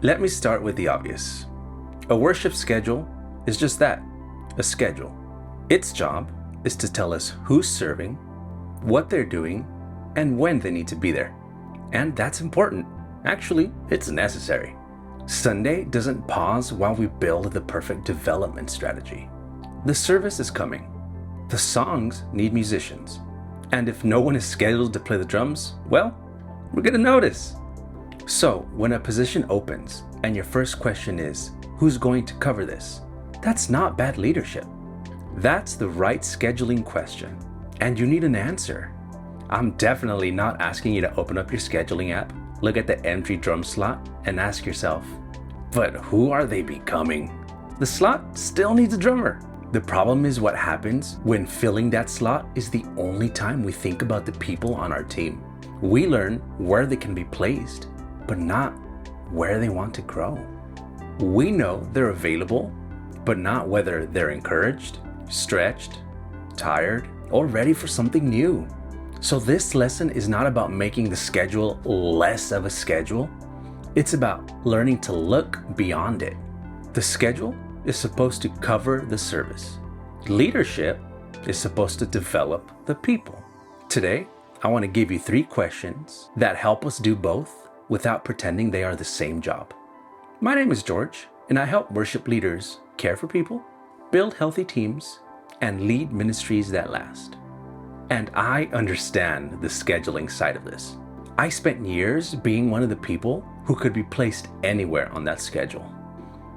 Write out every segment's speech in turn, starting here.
Let me start with the obvious. A worship schedule is just that, a schedule. Its job is to tell us who's serving, what they're doing, and when they need to be there. And that's important. Actually, it's necessary. Sunday doesn't pause while we build the perfect development strategy. The service is coming. The songs need musicians. And if no one is scheduled to play the drums, well, we're gonna notice. So when a position opens and your first question is, who's going to cover this? That's not bad leadership. That's the right scheduling question. And you need an answer. I'm definitely not asking you to open up your scheduling app, look at the empty drum slot, and ask yourself, but who are they becoming? The slot still needs a drummer. The problem is what happens when filling that slot is the only time we think about the people on our team. We learn where they can be placed, but not where they want to grow. We know they're available, but not whether they're encouraged, stretched, tired, or ready for something new. So this lesson is not about making the schedule less of a schedule. It's about learning to look beyond it. The schedule is supposed to cover the service. Leadership is supposed to develop the people. Today, I want to give you 3 questions that help us do both without pretending they are the same job. My name is Jorge, and I help worship leaders care for people, build healthy teams, and lead ministries that last. And I understand the scheduling side of this. I spent years being one of the people who could be placed anywhere on that schedule.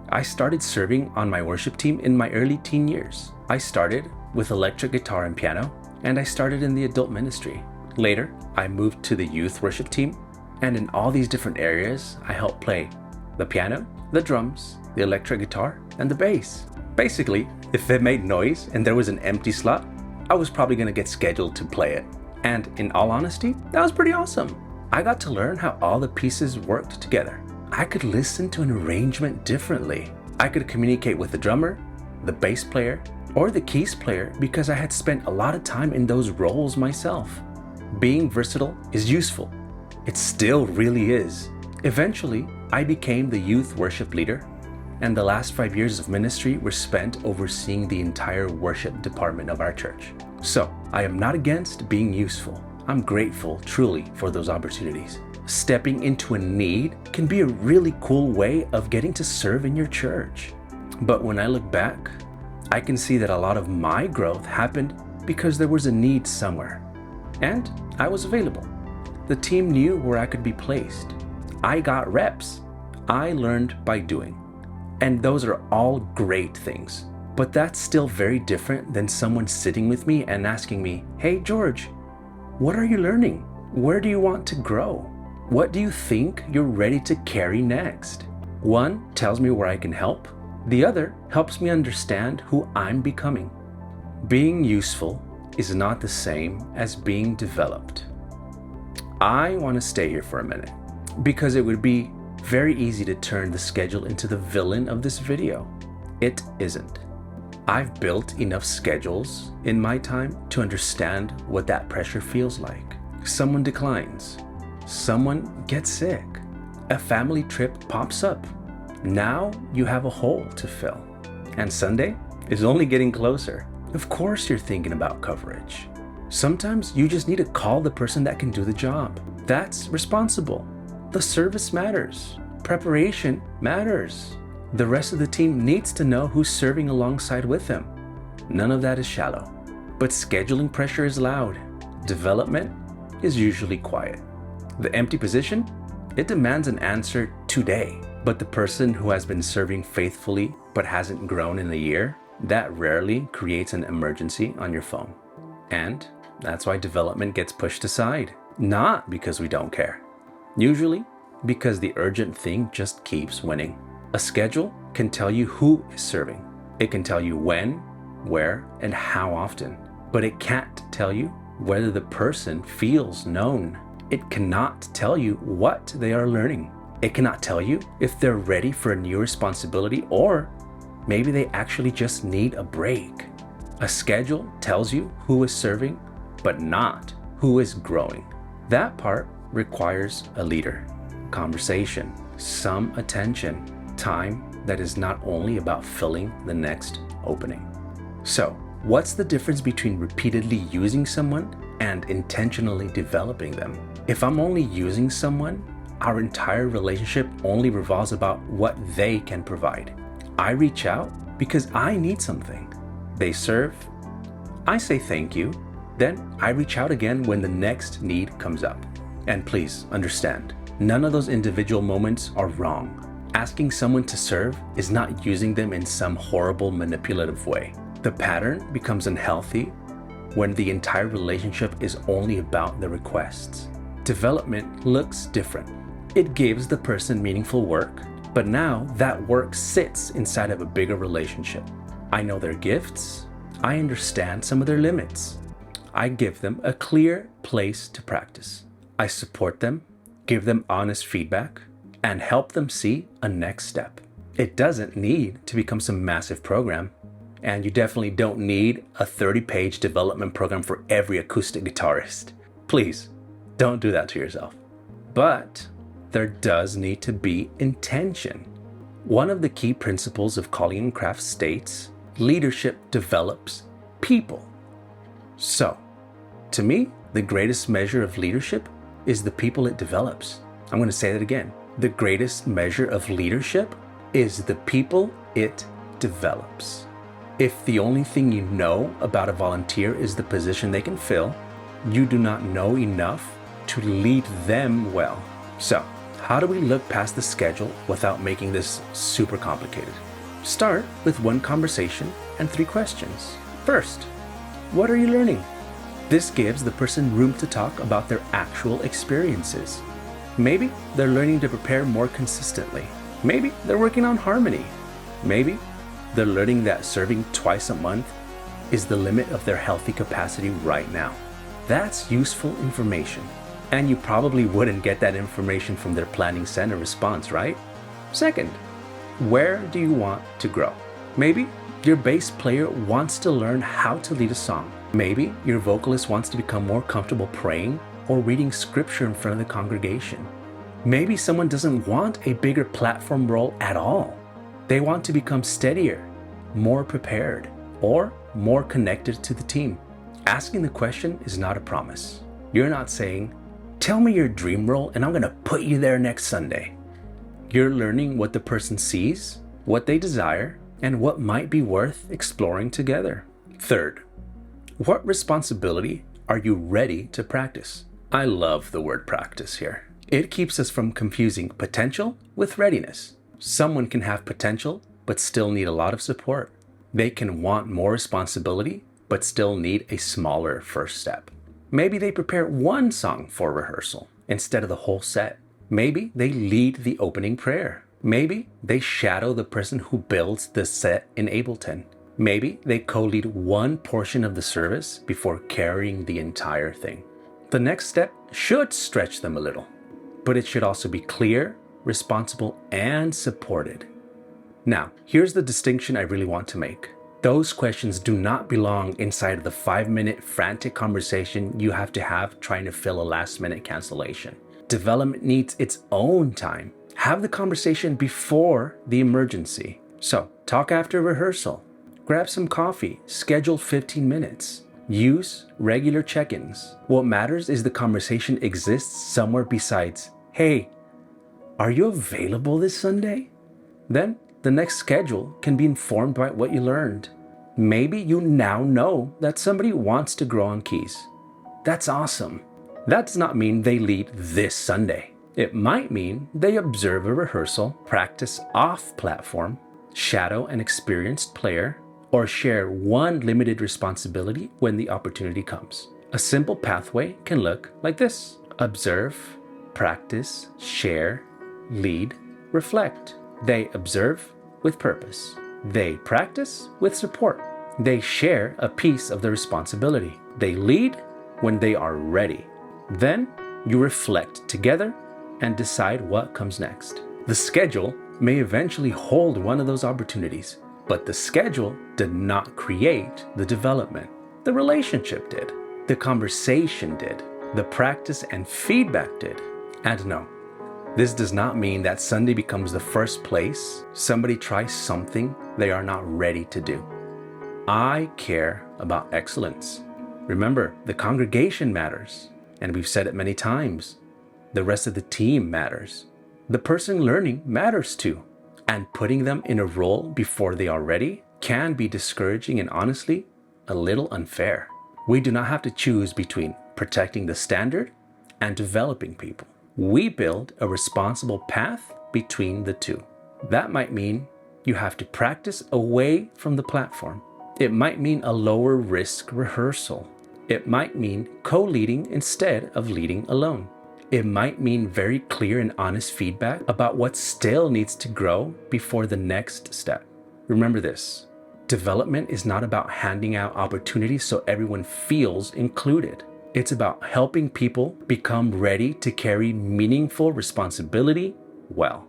I started serving on my worship team in my early teen years. I started with electric guitar and piano, and I started in the adult ministry. Later, I moved to the youth worship team, and in all these different areas, I helped play the piano, the drums, the electric guitar, and the bass. Basically, if it made noise and there was an empty slot, I was probably gonna get scheduled to play it. And in all honesty, that was pretty awesome. I got to learn how all the pieces worked together. I could listen to an arrangement differently. I could communicate with the drummer, the bass player, or the keys player because I had spent a lot of time in those roles myself. Being versatile is useful. It still really is. Eventually, I became the youth worship leader, and the last 5 years of ministry were spent overseeing the entire worship department of our church. So, I am not against being useful. I'm grateful, truly, for those opportunities. Stepping into a need can be a really cool way of getting to serve in your church. But when I look back, I can see that a lot of my growth happened because there was a need somewhere. And I was available. The team knew where I could be placed. I got reps. I learned by doing. And those are all great things. But that's still very different than someone sitting with me and asking me, hey, Jorge, what are you learning? Where do you want to grow? What do you think you're ready to carry next? One tells me where I can help. The other helps me understand who I'm becoming. Being useful is not the same as being developed. I want to stay here for a minute because it would be very easy to turn the schedule into the villain of this video. It isn't. I've built enough schedules in my time to understand what that pressure feels like. Someone declines. Someone gets sick. A family trip pops up. Now you have a hole to fill. And Sunday is only getting closer. Of course you're thinking about coverage. Sometimes you just need to call the person that can do the job. That's responsible. The service matters. Preparation matters. The rest of the team needs to know who's serving alongside with them. None of that is shallow. But scheduling pressure is loud. Development is usually quiet. The empty position, it demands an answer today. But the person who has been serving faithfully but hasn't grown in a year, that rarely creates an emergency on your phone. And that's why development gets pushed aside. Not because we don't care. Usually because the urgent thing just keeps winning. A schedule can tell you who is serving. It can tell you when, where, and how often. But it can't tell you whether the person feels known. It cannot tell you what they are learning. It cannot tell you if they're ready for a new responsibility or maybe they actually just need a break. A schedule tells you who is serving, but not who is growing. That part requires a leader, conversation, some attention, time that is not only about filling the next opening. So, what's the difference between repeatedly using someone and intentionally developing them? If I'm only using someone, our entire relationship only revolves about what they can provide. I reach out because I need something. They serve. I say thank you. Then I reach out again when the next need comes up. And please understand, none of those individual moments are wrong. Asking someone to serve is not using them in some horrible manipulative way. The pattern becomes unhealthy when the entire relationship is only about the requests. Development looks different. It gives the person meaningful work, but now that work sits inside of a bigger relationship. I know their gifts. I understand some of their limits. I give them a clear place to practice. I support them, give them honest feedback, and help them see a next step. It doesn't need to become some massive program, and you definitely don't need a 30-page development program for every acoustic guitarist. Please, don't do that to yourself. But there does need to be intention. One of the key principles of Calling and Craft states, leadership develops people. So, to me, the greatest measure of leadership is the people it develops. I'm going to say that again. The greatest measure of leadership is the people it develops. If the only thing you know about a volunteer is the position they can fill, you do not know enough to lead them well. So, how do we look past the schedule without making this super complicated? Start with one conversation and 3 questions. First, what are you learning? This gives the person room to talk about their actual experiences. Maybe they're learning to prepare more consistently. Maybe they're working on harmony. Maybe they're learning that serving twice a month is the limit of their healthy capacity right now. That's useful information. And you probably wouldn't get that information from their planning center response, right? Second, where do you want to grow? Maybe your bass player wants to learn how to lead a song. Maybe your vocalist wants to become more comfortable praying or reading scripture in front of the congregation. Maybe someone doesn't want a bigger platform role at all. They want to become steadier, more prepared, or more connected to the team. Asking the question is not a promise. You're not saying, tell me your dream role and I'm going to put you there next Sunday. You're learning what the person sees, what they desire, and what might be worth exploring together. Third, what responsibility are you ready to practice? I love the word practice here. It keeps us from confusing potential with readiness. Someone can have potential, but still need a lot of support. They can want more responsibility, but still need a smaller first step. Maybe they prepare one song for rehearsal instead of the whole set. Maybe they lead the opening prayer. Maybe they shadow the person who builds the set in Ableton. Maybe they co-lead one portion of the service before carrying the entire thing. The next step should stretch them a little, but it should also be clear, responsible, and supported. Now, here's the distinction I really want to make. Those questions do not belong inside of the 5-minute frantic conversation you have to have trying to fill a last-minute cancellation. Development needs its own time. Have the conversation before the emergency. So, talk after rehearsal. Grab some coffee. Schedule 15 minutes. Use regular check-ins. What matters is the conversation exists somewhere besides, hey, are you available this Sunday? Then, the next schedule can be informed by what you learned. Maybe you now know that somebody wants to grow on keys. That's awesome. That does not mean they lead this Sunday. It might mean they observe a rehearsal, practice off-platform, shadow an experienced player, or share one limited responsibility when the opportunity comes. A simple pathway can look like this: observe, practice, share, lead, reflect. They observe with purpose. They practice with support. They share a piece of the responsibility. They lead when they are ready. Then you reflect together and decide what comes next. The schedule may eventually hold one of those opportunities, but the schedule did not create the development. The relationship did. The conversation did. The practice and feedback did. And no, This does not mean that Sunday becomes the first place somebody tries something they are not ready to do. I care about excellence. Remember, the congregation matters, and we've said it many times. The rest of the team matters. The person learning matters too, and putting them in a role before they are ready can be discouraging and honestly, a little unfair. We do not have to choose between protecting the standard and developing people. We build a responsible path between the two. That might mean you have to practice away from the platform. It might mean a lower risk rehearsal. It might mean co-leading instead of leading alone. It might mean very clear and honest feedback about what still needs to grow before the next step. Remember this, development is not about handing out opportunities so everyone feels included. It's about helping people become ready to carry meaningful responsibility well.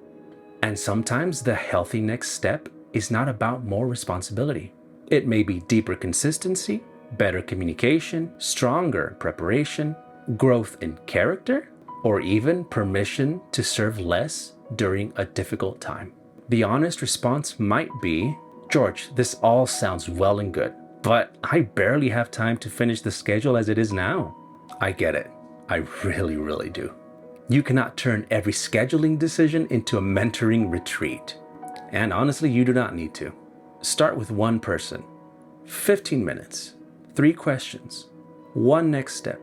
And sometimes the healthy next step is not about more responsibility. It may be deeper consistency, better communication, stronger preparation, growth in character, or even permission to serve less during a difficult time. The honest response might be, George, this all sounds well and good, but I barely have time to finish the schedule as it is now. I get it. I really do. You cannot turn every scheduling decision into a mentoring retreat. And honestly, you do not need to. Start with one person, 15 minutes, 3 questions, 1 next step.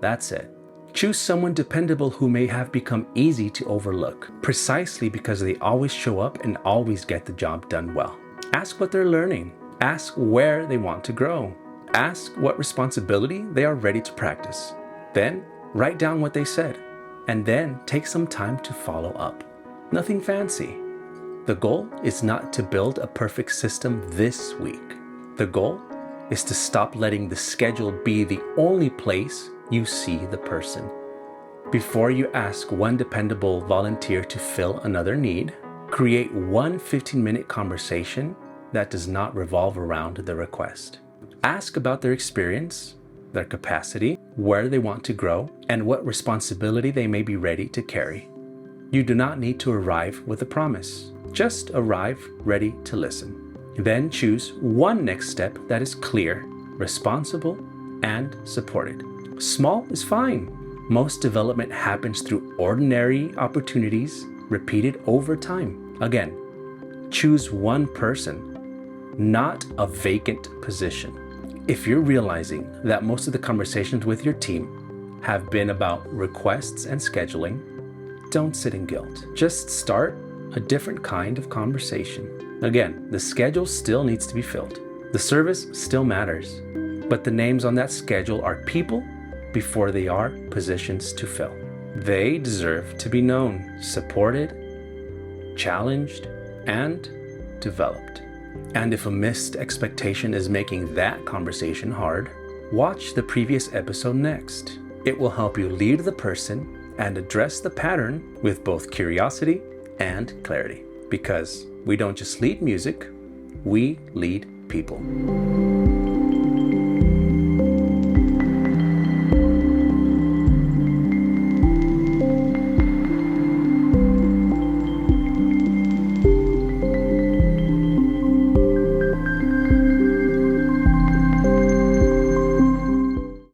That's it. Choose someone dependable who may have become easy to overlook, precisely because they always show up and always get the job done well. Ask what they're learning. Ask where they want to grow. Ask what responsibility they are ready to practice. Then write down what they said, and then take some time to follow up. Nothing fancy. The goal is not to build a perfect system this week. The goal is to stop letting the schedule be the only place you see the person. Before you ask one dependable volunteer to fill another need, create one 15-minute conversation that does not revolve around the request. Ask about their experience, their capacity, where they want to grow, and what responsibility they may be ready to carry. You do not need to arrive with a promise. Just arrive ready to listen. Then choose one next step that is clear, responsible, and supported. Small is fine. Most development happens through ordinary opportunities repeated over time. Again, choose one person, not a vacant position. If you're realizing that most of the conversations with your team have been about requests and scheduling, don't sit in guilt. Just start a different kind of conversation. Again, the schedule still needs to be filled. The service still matters, but the names on that schedule are people before they are positions to fill. They deserve to be known, supported, challenged, and developed. And if a missed expectation is making that conversation hard, watch the previous episode next. It will help you lead the person and address the pattern with both curiosity and clarity. Because we don't just lead music, we lead people.